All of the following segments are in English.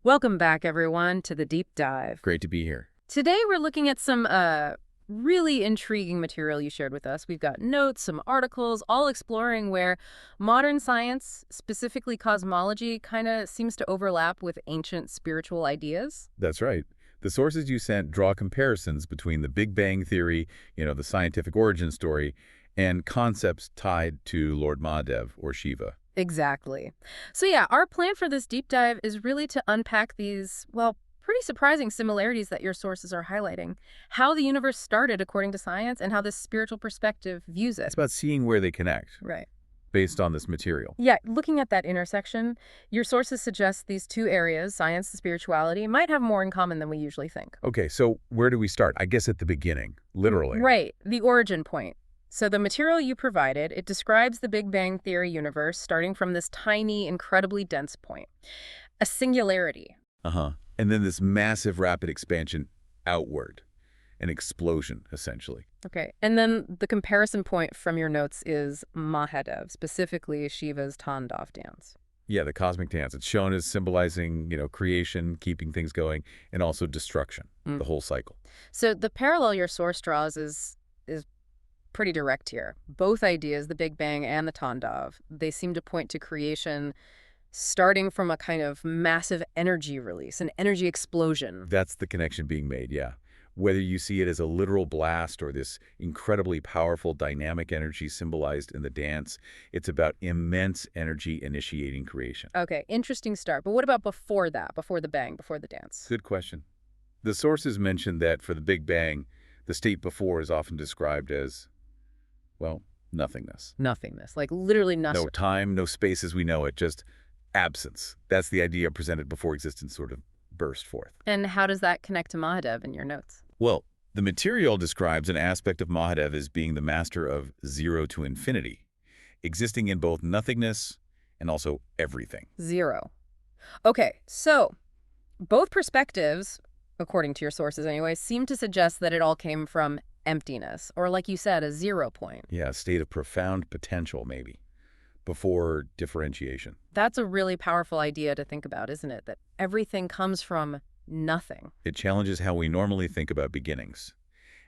Welcome back, everyone, to the deep dive. Great to be here. Today, we're looking at some really intriguing material you shared with us. We've got notes, some articles, all exploring where modern science, specifically cosmology, kind of seems to overlap with ancient spiritual ideas. That's right. The sources you sent draw comparisons between the Big Bang Theory, the scientific origin story, and concepts tied to Lord Mahadev or Shiva. Exactly. So yeah, our plan for this deep dive is really to unpack these, well, pretty surprising similarities that your sources are highlighting, how the universe started according to science, and how this spiritual perspective views it. It's about seeing where they connect Right. based on this material. Yeah, looking at that intersection, your sources suggest these two areas, science and spirituality, might have more in common than we usually think. Okay, so where do we start? I guess at the beginning, literally. Right, the origin point. So the material you provided, it describes the Big Bang Theory universe starting from this tiny, incredibly dense point, a singularity. Uh-huh. And then this massive rapid expansion outward, an explosion, essentially. Okay, and then the comparison point from your notes is Mahadev, specifically Shiva's Tandava dance. Yeah, the cosmic dance. It's shown as symbolizing, creation, keeping things going, and also destruction, the whole cycle. So the parallel your source draws is pretty direct here. Both ideas, the Big Bang and the Tandava, they seem to point to creation starting from a kind of massive energy release, an energy explosion. That's the connection being made, yeah. Whether you see it as a literal blast or this incredibly powerful dynamic energy symbolized in the dance, it's about immense energy initiating creation. Okay, interesting start. But what about before that, before the bang, before the dance? Good question. The sources mention that for the Big Bang, the state before is often described as, well, nothingness. Nothingness, like literally nothing. No time, no space as we know it, just absence. That's the idea presented before existence sort of burst forth. And how does that connect to Mahadev in your notes? Well, the material describes an aspect of Mahadev as being the master of zero to infinity, existing in both nothingness and also everything. Zero. Okay, so both perspectives, according to your sources anyway, seem to suggest that it all came from emptiness, or like you said, a 0 point. Yeah, a state of profound potential, maybe, before differentiation. That's a really powerful idea to think about, isn't it? That everything comes from nothing. It challenges how we normally think about beginnings.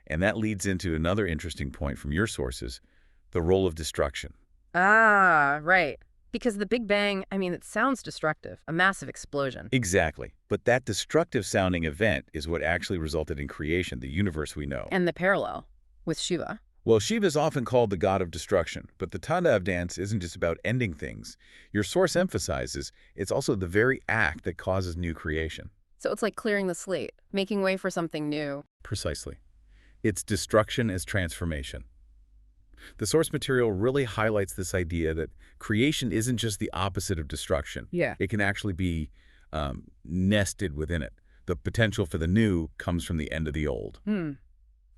And that leads into another interesting point from your sources, the role of destruction. Ah, right. Because the Big Bang, I mean, it sounds destructive, a massive explosion. Exactly. But that destructive-sounding event is what actually resulted in creation, the universe we know. And the parallel with Shiva. Well, Shiva is often called the god of destruction, but the Tandava dance isn't just about ending things. Your source emphasizes it's also the very act that causes new creation. So it's like clearing the slate, making way for something new. Precisely. It's destruction as transformation. The source material really highlights this idea that creation isn't just the opposite of destruction. Yeah. It can actually be nested within it. The potential for the new comes from the end of the old.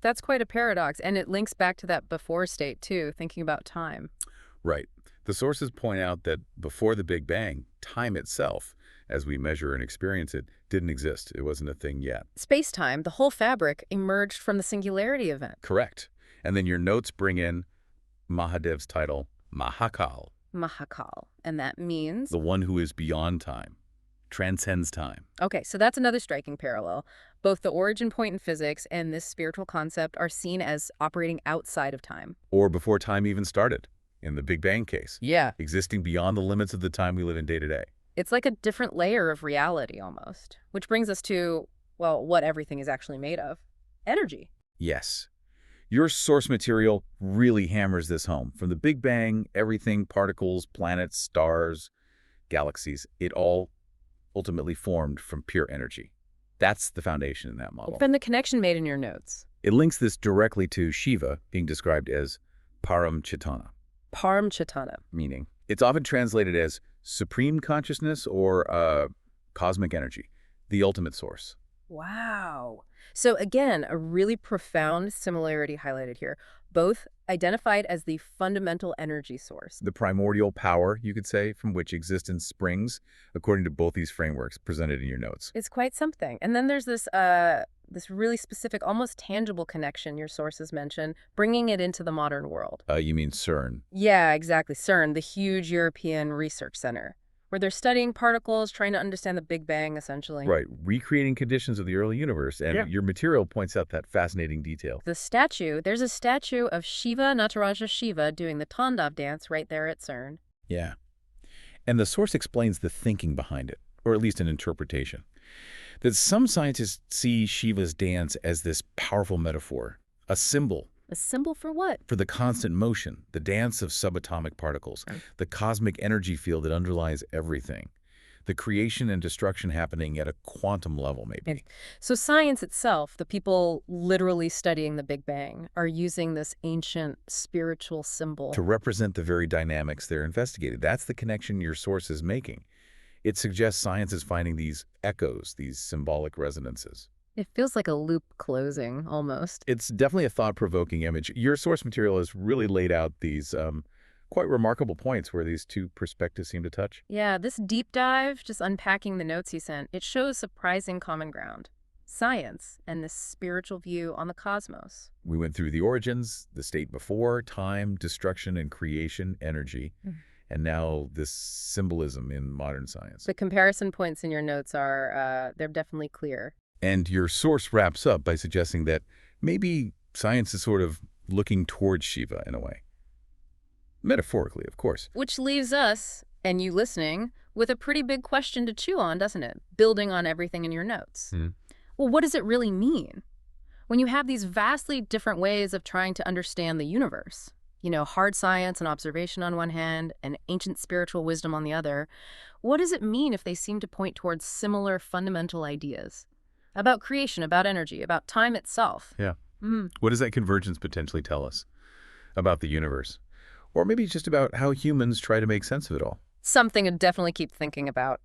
That's quite a paradox, and it links back to that before state, too, thinking about time. Right. The sources point out that before the Big Bang, time itself, as we measure and experience it, didn't exist. It wasn't a thing yet. Space-time, the whole fabric, emerged from the singularity event. Correct. And then your notes bring in Mahadev's title, Mahakal, Mahakal. And that means? the one who is beyond time, transcends time. Okay, so that's another striking parallel. Both the origin point in physics and this spiritual concept are seen as operating outside of time. Or before time even started, in the Big Bang case. Yeah. Existing beyond the limits of the time we live in day to day. It's like a different layer of reality, almost. Which brings us to, well, what everything is actually made of. Energy. Yes. Your source material really hammers this home. From the Big Bang, everything, particles, planets, stars, galaxies, it all ultimately formed from pure energy. That's the foundation in that model. Then the connection made in your notes. It links this directly to Shiva being described as Param Chaitanya, Param Chaitanya. meaning it's often translated as supreme consciousness or cosmic energy, the ultimate source. Wow. So again, a really profound similarity highlighted here. Both identified as the fundamental energy source. The primordial power, you could say, from which existence springs, according to both these frameworks presented in your notes. It's quite something. And then there's this really specific, almost tangible connection your sources mention, bringing it into the modern world. You mean CERN? Yeah, exactly. CERN, the huge European research center, where they're studying particles, trying to understand the Big Bang, essentially. Right, recreating conditions of the early universe, and Yeah. your material points out that fascinating detail. There's a statue of Shiva, Nataraja Shiva, doing the Tandava dance right there at CERN. Yeah. And the source explains the thinking behind it, or at least an interpretation. That some scientists see Shiva's dance as this powerful metaphor, a symbol A symbol for what? for the constant motion, the dance of subatomic particles, the cosmic energy field that underlies everything, the creation and destruction happening at a quantum level, maybe. So science itself, the people literally studying the Big Bang, are using this ancient spiritual symbol. To represent the very dynamics they're investigating. That's the connection your source is making. It suggests science is finding these echoes, these symbolic resonances. It feels like a loop closing, almost. It's definitely a thought-provoking image. Your source material has really laid out these quite remarkable points where these two perspectives seem to touch. Yeah, this deep dive, just unpacking the notes he sent, it shows surprising common ground. Science and this spiritual view on the cosmos. We went through the origins, the state before, time, destruction and creation, energy, and now this symbolism in modern science. The comparison points in your notes are, they're definitely clear. And your source wraps up by suggesting that maybe science is sort of looking towards Shiva in a way. Metaphorically, of course. Which leaves us, and you listening, with a pretty big question to chew on, doesn't it? Building on everything in your notes. Well, what does it really mean? When you have these vastly different ways of trying to understand the universe, you know, hard science and observation on one hand, and ancient spiritual wisdom on the other, what does it mean if they seem to point towards similar fundamental ideas? About creation, about energy, about time itself. Yeah. What does that convergence potentially tell us about the universe? Or maybe just about how humans try to make sense of it all? Something to definitely keep thinking about.